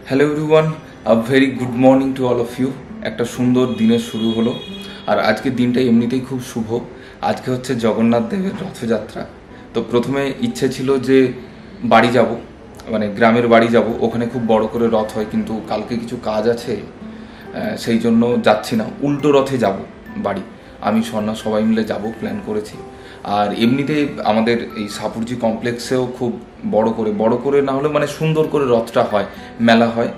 Hello everyone, a very good morning to all of you. একটা সুন্দর দিনের শুরু হলো, আর আজকের দিনটা এমনিতেই খুব শুভ। আজকে হচ্ছে জগন্নাথ দেবের রথযাত্রা। তো প্রথমে ইচ্ছে ছিল যে বাড়ি যাব, মানে গ্রামের বাড়ি যাব, ওখানে খুব বড় করে রথ হয়, কিন্তু কালকে কিছু কাজ আছে, সেই জন্য যাচ্ছি না। উল্টো রথে যাব বাড়ি, আমি স্বর্ণা সবাই মিলে যাব প্ল্যান করেছি। আর এমনিতে আমাদের এই সাপুরজি কমপ্লেক্সেও খুব বড় করে না হলে মানে সুন্দর করে রথটা হয়, মেলা হয়।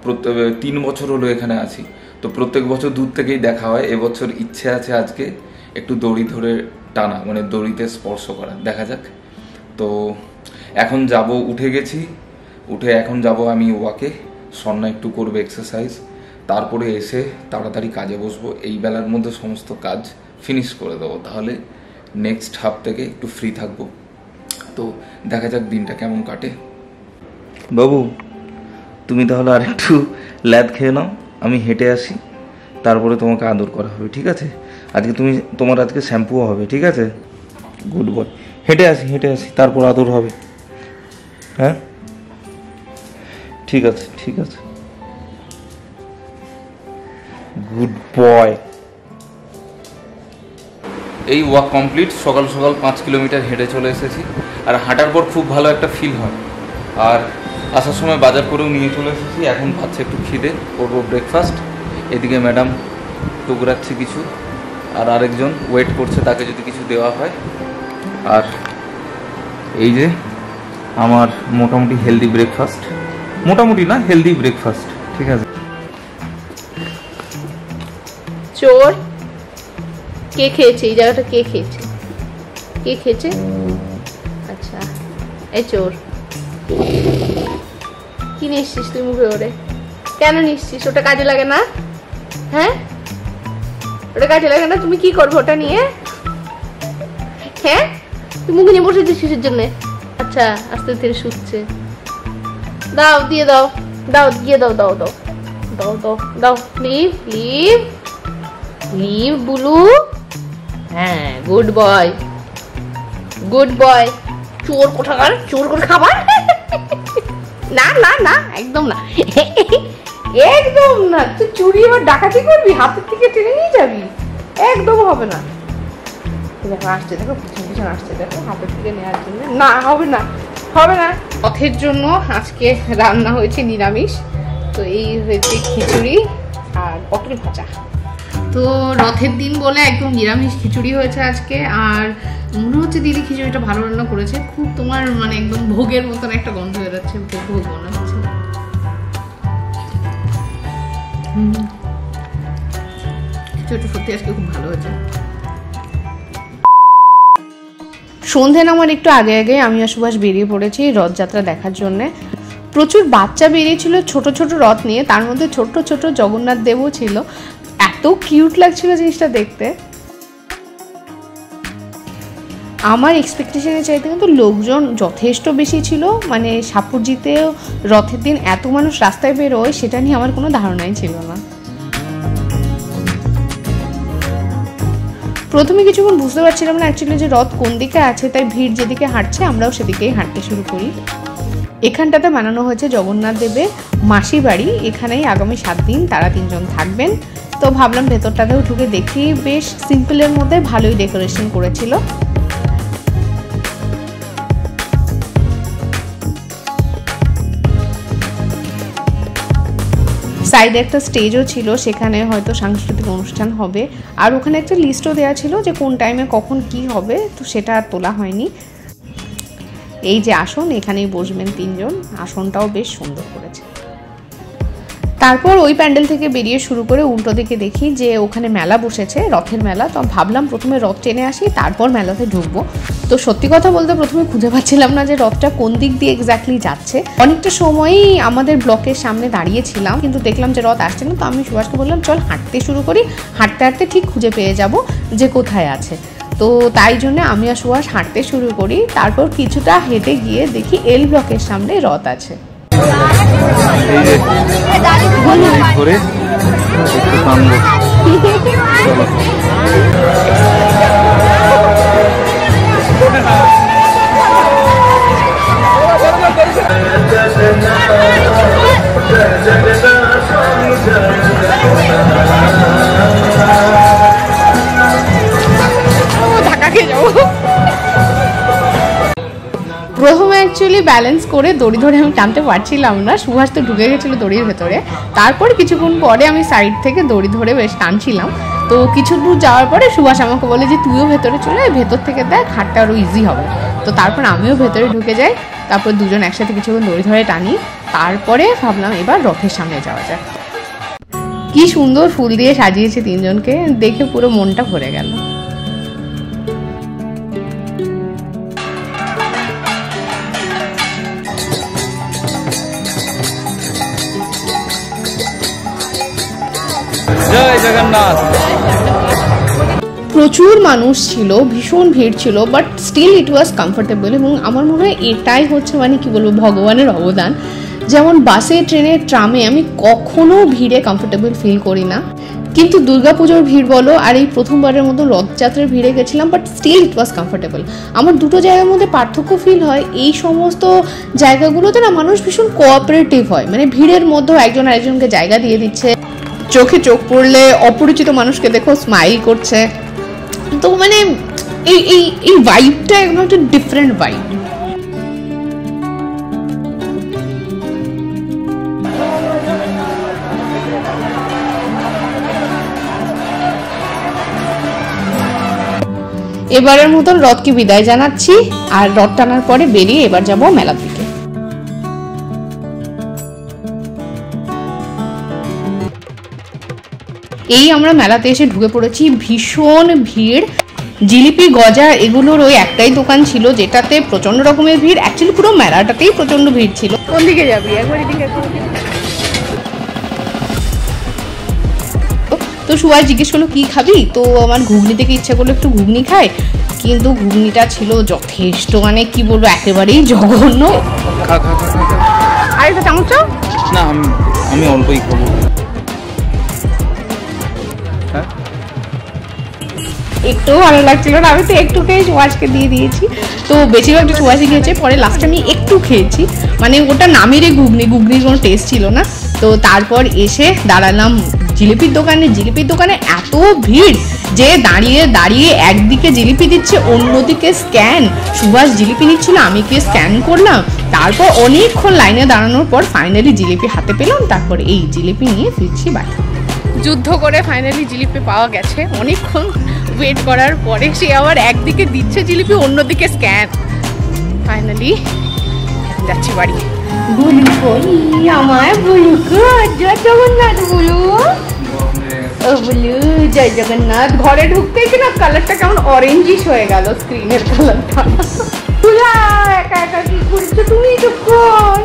প্রত্যেক 3 বছর হলো এখানে আছি, তো প্রত্যেক বছর দূর থেকেই দেখা হয়। এবছর ইচ্ছে আছে আজকে একটু দড়ি ধরে টানা, মানে দড়িতে স্পর্শ করা, দেখা যাক। তো এখন যাব, উঠে গেছি, উঠে এখন যাব আমি ওয়াকে। স্বর্ণা একটু করবে এক্সারসাইজ, তারপরে এসে তাড়াতাড়ি কাজে বসবো। এই বেলার মধ্যে সমস্ত কাজ ফিনিশ করে দেবো, তাহলে নেক্সট হাফ থেকে একটু ফ্রি থাকবো। তো দেখা যাক দিনটা কেমন কাটে। বাবু, তুমি তাহলে আর একটু ল্যাদ খেয়ে নাও, আমি হেঁটে আসি, তারপরে তোমাকে আদর করা হবে, ঠিক আছে? আজকে তোমার আজকে শ্যাম্পুও হবে, ঠিক আছে? Good boy. হেঁটে আসি তারপর আদর হবে। হ্যাঁ, ঠিক আছে। Good boy. এই ওয়াক কমপ্লিট। সকাল 5 কিলোমিটার হেঁটে চলে এসেছি, আর হাঁটার পর খুব ভালো একটা ফিল হয়। আর আসার সময় বাজার করেও নিয়ে চলে এসেছি। এখন পাচ্ছে একটু খিদে, করবো ব্রেকফাস্ট। এদিকে ম্যাডাম টুকরাচ্ছে কিছু, আর আরেকজন ওয়েট করছে তাকে যদি কিছু দেওয়া হয়। আর এই যে আমার মোটামুটি হেলদি ব্রেকফাস্ট, মোটামুটি না, হেলদি ব্রেকফাস্ট, ঠিক আছে? চোর কে খেয়েছে এই জায়গাটা? কে খেয়েছে? আচ্ছা, এই চোর, কি নিচ্ছিস তুই মুখে ওরে? কেন নিচ্ছিস? ওটা কাজে লাগে না? হ্যাঁ, ওটা কাজে লাগে না? তুমি কি করবে ওটা নিয়ে? হ্যাঁ, তুই মুখে নিয়ে বসেছিস কিসের জন্য? আচ্ছা, আস্তে ধীরে শুচ্ছে। দাও, দিয়ে দাও, দাও। লিভ বুলু। হ্যাঁ, গুড বয়। চোর কোথাকার, চোর করে খাবার? না, একদম না। তুই চুরি আবার ডাকাতি করবি, হাতের থেকে টেনে নিয়ে যাবি? একদম হবে না। দেখো আসছে, দেখো পিছন আসছে, দেখো হাতের থেকে নেওয়ার জন্য। না, হবে না। রথের জন্য আজকে রান্না হয়েছে নিরামিষ। তো এই হয়েছে খিচুড়ি আর পটল ভাজা। তো রথের দিন বলে একদম নিরামিষ খিচুড়ি হয়েছে আজকে। আর মনে হচ্ছে দিদি খিচুড়িটা ভালো রান্না করেছে, খুব তোমার মানে একদম ভোগের মতন একটা গন্ধ হয়ে যাচ্ছে, ভোগ মনে হচ্ছে। খিচুড়িটা সত্যি আজকে খুব ভালো হয়েছে। সন্ধে নামার একটু আগে আমি আর সুভাষ বেরিয়ে পড়েছি রথযাত্রা দেখার জন্য। প্রচুর বাচ্চা বেরিয়েছিল ছোট রথ নিয়ে, তার মধ্যে ছোট জগন্নাথ দেবও ছিল। এত কিউট লাগছিল জিনিসটা দেখতে। আমার এক্সপেকটেশনের চাইতে কিন্তু লোকজন যথেষ্ট বেশি ছিল। মানে সাপুরজিতেও রথের দিন এত মানুষ রাস্তায় বেরোয় সেটা নিয়ে আমার কোনো ধারণাই ছিল না। প্রথমে কিছুক্ষণ বুঝতে পারছিলাম না অ্যাকচুয়ালি যে রথ কোন দিকে আছে, তাই ভিড় যেদিকে হাঁটছে আমরাও সেদিকেই হাঁটতে শুরু করি। এখানটাতে বানানো হয়েছে জগন্নাথ দেবের মাসি বাড়ি। এখানেই আগামী 7 দিন তারা 3 জন থাকবেন। তো ভাবলাম ভেতরটাতেও ঢুকে দেখি, বেশ সিম্পলের মধ্যে ভালোই ডেকোরেশন করেছিল। সাইডে একটা স্টেজও ছিল, সেখানে হয়তো সাংস্কৃতিক অনুষ্ঠান হবে। আর ওখানে একটা লিস্টও দেওয়া ছিল যে কোন টাইমে কখন কি হবে, তো সেটা আর তোলা হয়নি। এই যে আসন, এখানেই বসবেন 3 জন। আসনটাও বেশ সুন্দর করেছে। তারপর ওই প্যান্ডেল থেকে বেরিয়ে শুরু করে উল্টো দিকে দেখি যে ওখানে মেলা বসেছে, রথের মেলা। তো ভাবলাম প্রথমে রথ টেনে আসি, তারপর মেলাতে ঢুকবো। তো সত্যি কথা বলতে প্রথমে খুঁজে পাচ্ছিলাম না যে রথটা কোন দিক দিয়ে এক্স্যাক্টলি যাচ্ছে। অনেকটা সময়ই আমাদের ব্লকের সামনে দাঁড়িয়েছিলাম, কিন্তু দেখলাম যে রথ আসছে না। তো আমি সুভাষকে বললাম চল হাঁটতে শুরু করি, হাঁটতে ঠিক খুঁজে পেয়ে যাব যে কোথায় আছে। তো তাই জন্য আমি আর সুভাষ হাঁটতে শুরু করি। তারপর কিছুটা হেঁটে গিয়ে দেখি এল ব্লকের সামনে রথ আছে। ব্যালেন্স করে দড়ি ধরে আমি টানতে পারছিলাম না, সুভাষ তো ঢুকে গেছিলো দড়ির ভেতরে। তারপর কিছুক্ষণ পরে আমি সাইড থেকে দড়ি ধরে বেশ টানছিলাম। তো কিছু দূর যাওয়ার পরে সুভাষ আমাকে বলে যে তুইও ভেতরে চলে আয়, ভেতর থেকে দেখ হাঁটতে আরও ইজি হবে। তো তারপর আমিও ভেতরে ঢুকে যাই, তারপর দুজন একসাথে কিছুক্ষণ দড়ি ধরে টানি। তারপরে ভাবলাম এবার রথের সামনে যাওয়া যায়। কি সুন্দর ফুল দিয়ে সাজিয়েছে তিনজনকে, দেখে পুরো মনটা ভরে গেল। জয় জগন্নাথ। প্রচুর মানুষ ছিল, ভীষণ ভিড় ছিল, but still it was comfortable. এবং আমার মনে হয় এটাই হচ্ছে মানে কি বলবো ভগবানের অবদান। যেমন বাসে, ট্রেনে, ট্রামে আমি কখনো ভিড়ে কমফোর্টেবল ফিল করি না, কিন্তু দুর্গাপুজোর ভিড় বলো আর এই প্রথমবারের মতো রথযাত্রার ভিড়ে গেছিলাম, but still it was comfortable. আমার দুটো জায়গার মধ্যে পার্থক্য ফিল হয়, এই সমস্ত জায়গাগুলোতে না মানুষ ভীষণ কোঅপারেটিভ হয়, মানে ভিড়ের মধ্যেও একজন আরেকজনকে জায়গা দিয়ে দিচ্ছে, চোখে চোখ পড়লে অপরিচিত মানুষকে দেখো স্মাইল করছে। তো মানে এই ভাইবটা একদম একটা ডিফারেন্ট ভাইব। এবারের মতন রথকে বিদায় জানাচ্ছি, আর রথ টানার পরে বেরিয়ে এবার যাব মেলার দিকে। এই আমরা মেলাতে এসে ঢুকে পড়েছি, ভীষণ ভিড়। জিলিপি, গজা এগুলোর ওই একটাই দোকান ছিল যেটাতে প্রচন্ড রকমের ভিড়। অ্যাকচুয়ালি পুরো মেলাটাতেই প্রচন্ড ভিড় ছিল। কোন দিকে যাবি? একবার এদিকে। তো সুভাষ জিজ্ঞেস করলো কি খাবি, তো আমার ঘুগনি থেকে ইচ্ছা করলো একটু ঘুগনি খাই, কিন্তু ঘুগনিটা ছিল যথেষ্ট মানে কি বলবো একেবারেই জঘন্য। আর একটা চামচ না, আমি অল্পই খাবো। একটু ভালো লাগছিল না, আমি তো একটু খেয়ে সুভাষকে দিয়ে দিয়েছি। তো বেশিরভাগটা সুভাষই খেয়েছে, পরে লাস্টে আমি একটু খেয়েছি, মানে ওটা নামেরই ঘুগনির কোনো টেস্ট ছিল না। তো তারপর এসে দাঁড়ালাম জিলিপির দোকানে। জিলিপির দোকানে এত ভিড় যে দাঁড়িয়ে দাঁড়িয়ে একদিকে জিলিপি দিচ্ছে, অন্যদিকে স্ক্যান। সুভাষ জিলিপি নিচ্ছিল, আমি গিয়ে স্ক্যান করলাম। তারপর অনেকক্ষণ লাইনে দাঁড়ানোর পর ফাইনালি জিলিপি হাতে পেলাম। তারপর এই জিলিপি নিয়ে ফিরছি বাড়ি। যুদ্ধ করে ফাইনালি জিলিপি পাওয়া গেছে। অনেকক্ষণ ওয়েট করার পরে সে আবার একদিকে দিচ্ছে জিলিপি, অন্যদিকে স্ক্যান। ফাইনালি যাচ্ছি বাড়ি। বুলু কই আমার বুলু গো, জয় জগন্নাথ বুলু। ও বুলু জয় জগন্নাথ। ঘরে ঢুকতেই কিনা কালারটা কেমন অরেঞ্জিশ হয়ে গেল, স্ক্রিনের কালারটা। বুলা একা একা কি করছো তুমি? তখন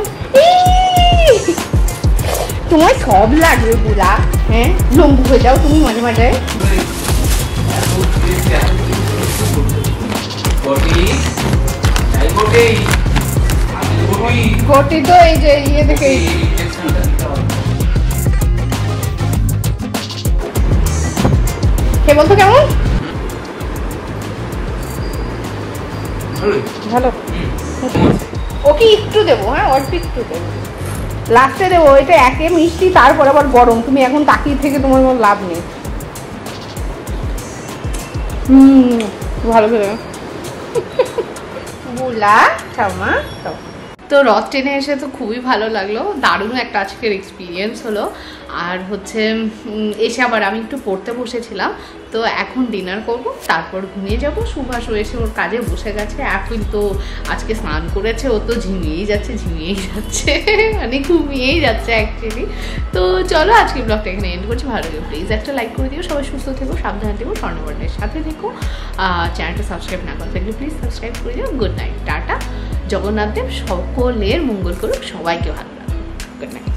তোমার সব লাগবে বুলা, হ্যাঁ লম্বু হয়ে যাও তুমি মাঝে মাঝে। ঘটি তো এই যে ইয়ে দেখে কে বলতো কেমন ভালো। ওকে একটু দেবো, হ্যাঁ অল্প একটু দেবো, লাস্টে দেবো। এটা একে মিষ্টি তারপর আবার গরম, তুমি এখন তাকিয়ে থেকে তোমার কোনো লাভ নেই। ভালো করে বুলা খাওয়া খাও। তো রথ ট্রেনে এসে তো খুবই ভালো লাগলো, দারুণ একটা আজকের এক্সপিরিয়েন্স হলো। আর হচ্ছে এসে আবার আমি একটু পড়তে বসেছিলাম, তো এখন ডিনার করব, তারপর ঘুমিয়ে যাব। সুভাষও এসে ওর কাজে বসে গেছে। এখন তো আজকে স্নান করেছে, ও তো ঝিমিয়েই যাচ্ছে মানে ঘুমিয়েই যাচ্ছে অ্যাকচুয়ালি। তো চলো আজকে ব্লগটা এখানে এন্ড করছি। ভালো লাগে প্লিজ একটা লাইক করে দিও। সবাই সুস্থ থেকো, সাবধানে থেকো, স্বর্ণবর্ণের সাথে থেকো। চ্যানেলটা সাবস্ক্রাইব না করে থাকলে প্লিজ সাবস্ক্রাইব করে দিও। Good night, tata. Jagannath Dev সকলের মঙ্গল করুক, সবাইকে ভালো লাগবে। Good night.